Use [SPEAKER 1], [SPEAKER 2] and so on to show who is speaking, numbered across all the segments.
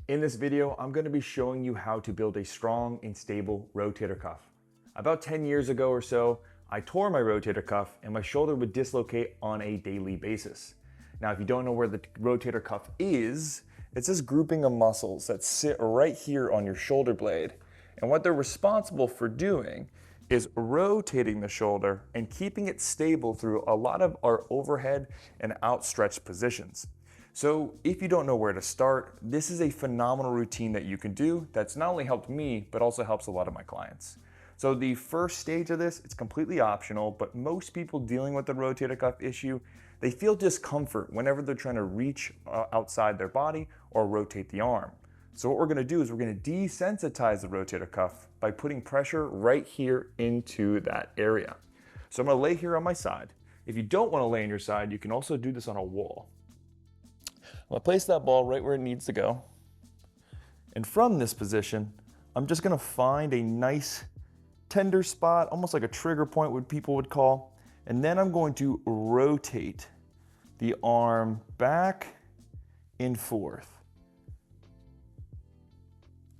[SPEAKER 1] In this video, I'm going to be showing you how to build a strong and stable rotator cuff. About 10 years ago or so, I tore my rotator cuff and my shoulder would dislocate on a daily basis. Now, if you don't know where the rotator cuff is, it's this grouping of muscles that sit right here on your shoulder blade. And what they're responsible for doing is rotating the shoulder and keeping it stable through a lot of our overhead and outstretched positions. So if you don't know where to start, this is a phenomenal routine that you can do that's not only helped me, but also helps a lot of my clients. So the first stage of this, it's completely optional, but most people dealing with the rotator cuff issue, they feel discomfort whenever they're trying to reach outside their body or rotate the arm. So what we're gonna do is we're gonna desensitize the rotator cuff by putting pressure right here into that area. So I'm gonna lay here on my side. If you don't wanna lay on your side, you can also do this on a wall. I'm gonna place that ball right where it needs to go. And from this position, I'm just gonna find a nice tender spot, almost like a trigger point, what people would call. And then I'm going to rotate the arm back and forth.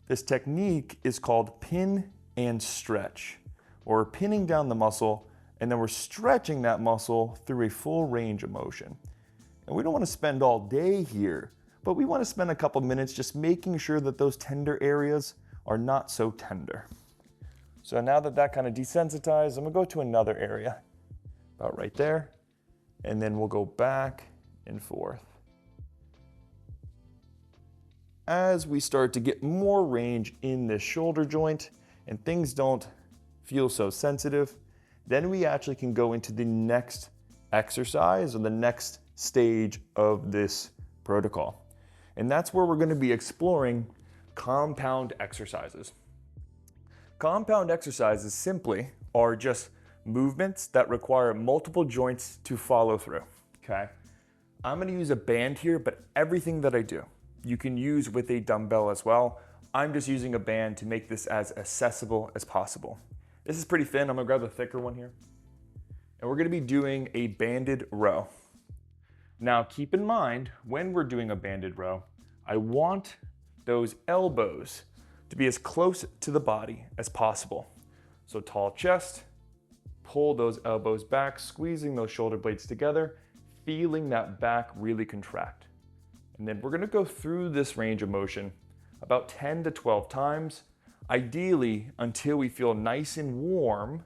[SPEAKER 1] This technique is called pin and stretch, or pinning down the muscle, and then we're stretching that muscle through a full range of motion. And we don't want to spend all day here, but we want to spend a couple minutes just making sure that those tender areas are not so tender. So now that that kind of desensitized, I'm gonna go to another area, about right there, and then we'll go back and forth. As we start to get more range in this shoulder joint and things don't feel so sensitive, then we actually can go into the next exercise or the next stage of this protocol. And that's where we're going to be exploring compound exercises. Compound exercises simply are just movements that require multiple joints to follow through, okay? I'm going to use a band here, but everything that I do, you can use with a dumbbell as well. I'm just using a band to make this as accessible as possible. This is pretty thin. I'm gonna grab a thicker one here. And we're gonna be doing a banded row. Now keep in mind, when we're doing a banded row, I want those elbows to be as close to the body as possible. So tall chest, pull those elbows back, squeezing those shoulder blades together, feeling that back really contract. And then we're gonna go through this range of motion about 10 to 12 times, ideally until we feel nice and warm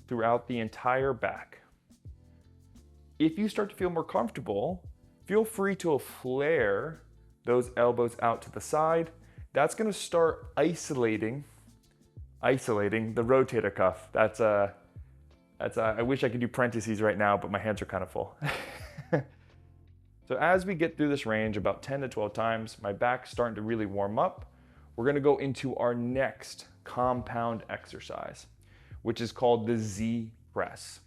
[SPEAKER 1] throughout the entire back. If you start to feel more comfortable, feel free to flare those elbows out to the side. That's gonna start isolating the rotator cuff. I wish I could do parentheses right now, but my hands are kind of full. So as we get through this range about 10 to 12 times, my back's starting to really warm up. We're gonna go into our next compound exercise, which is called the Z press.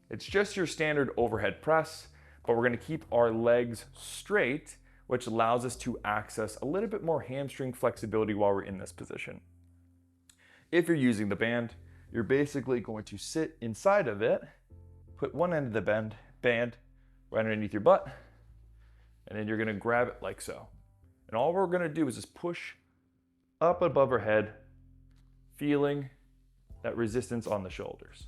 [SPEAKER 1] It's just your standard overhead press, but we're gonna keep our legs straight, which allows us to access a little bit more hamstring flexibility while we're in this position. If you're using the band, you're basically going to sit inside of it, put one end of the band right underneath your butt, and then you're gonna grab it like so. And all we're gonna do is just push up above our head, feeling that resistance on the shoulders.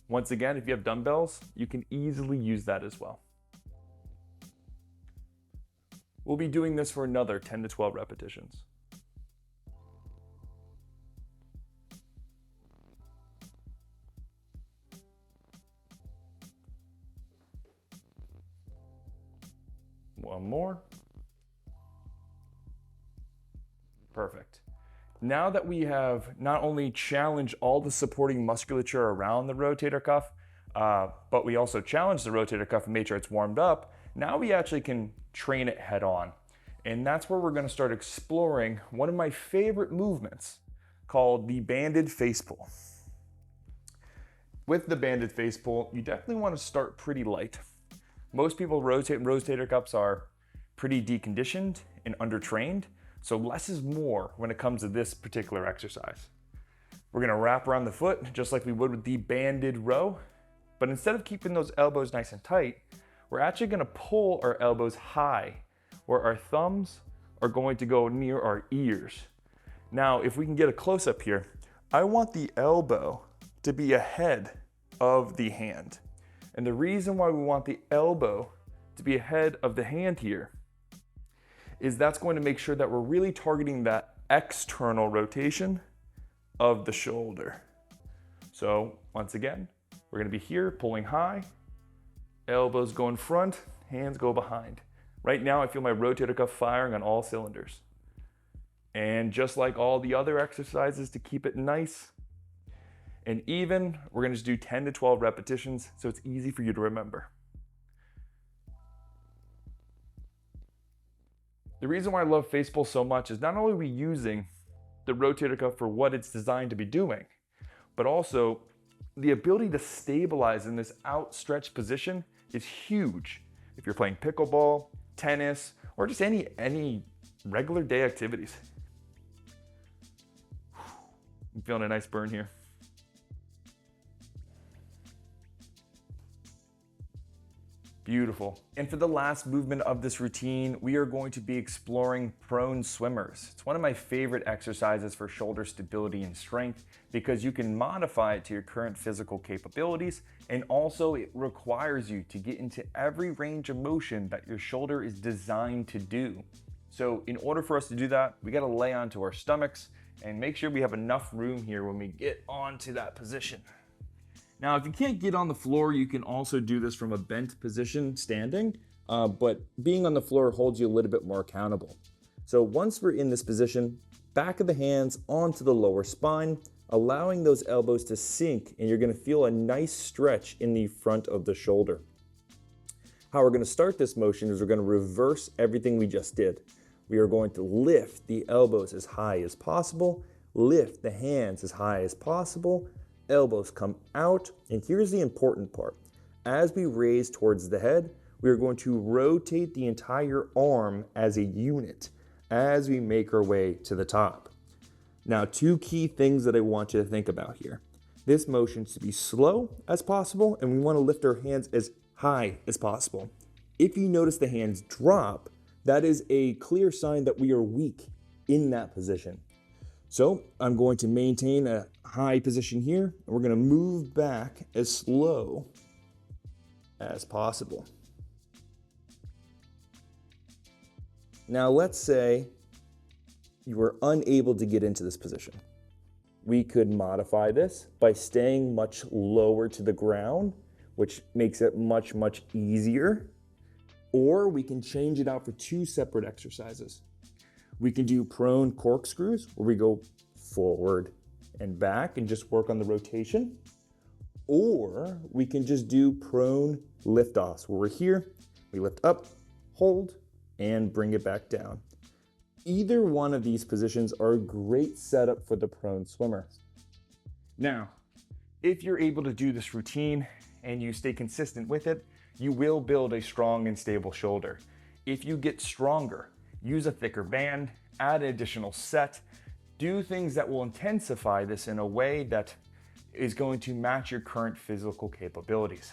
[SPEAKER 1] Once again, if you have dumbbells, you can easily use that as well. We'll be doing this for another 10 to 12 repetitions. One more. Perfect. Now that we have not only challenged all the supporting musculature around the rotator cuff, but we also challenged the rotator cuff and made sure it's warmed up, now we actually can train it head on. And that's where we're gonna start exploring one of my favorite movements called the banded face pull. With the banded face pull, you definitely wanna start pretty light. Most people rotator cuffs are pretty deconditioned and undertrained, so less is more when it comes to this particular exercise. We're gonna wrap around the foot just like we would with the banded row, but instead of keeping those elbows nice and tight, we're actually gonna pull our elbows high, where our thumbs are going to go near our ears. Now, if we can get a close up here, I want the elbow to be ahead of the hand. And the reason why we want the elbow to be ahead of the hand here is that's going to make sure that we're really targeting that external rotation of the shoulder. So once again, we're going to be here pulling high, elbows go in front, hands go behind. Right now I feel my rotator cuff firing on all cylinders. And just like all the other exercises, to keep it nice and even, we're going to just do 10 to 12 repetitions so it's easy for you to remember. The reason why I love face pull so much is not only are we using the rotator cuff for what it's designed to be doing, but also the ability to stabilize in this outstretched position is huge. If you're playing pickleball, tennis, or just any regular day activities. I'm feeling a nice burn here. Beautiful. And for the last movement of this routine, we are going to be exploring prone swimmers. It's one of my favorite exercises for shoulder stability and strength because you can modify it to your current physical capabilities, and also it requires you to get into every range of motion that your shoulder is designed to do. So in order for us to do that, we got to lay onto our stomachs and make sure we have enough room here when we get onto that position. Now, if you can't get on the floor, you can also do this from a bent position standing, but being on the floor holds you a little bit more accountable. So once we're in this position, back of the hands onto the lower spine, allowing those elbows to sink, and you're going to feel a nice stretch in the front of the shoulder. How we're going to start this motion is we're going to reverse everything we just did. We are going to lift the elbows as high as possible, lift the hands as high as possible, elbows come out, and here's the important part. As we raise towards the head, we are going to rotate the entire arm as a unit as we make our way to the top. Now, two key things that I want you to think about here. This motion should be slow as possible, and we want to lift our hands as high as possible. If you notice the hands drop, that is a clear sign that we are weak in that position. So I'm going to maintain a high position here, and we're going to move back as slow as possible. Now let's say you were unable to get into this position. We could modify this by staying much lower to the ground, which makes it much, much easier. Or we can change it out for two separate exercises. We can do prone corkscrews, where we go forward and back and just work on the rotation. Or we can just do prone lift-offs, where we're here, we lift up, hold, and bring it back down. Either one of these positions are a great setup for the prone swimmer. Now, if you're able to do this routine and you stay consistent with it, you will build a strong and stable shoulder. If you get stronger, use a thicker band, add an additional set, do things that will intensify this in a way that is going to match your current physical capabilities.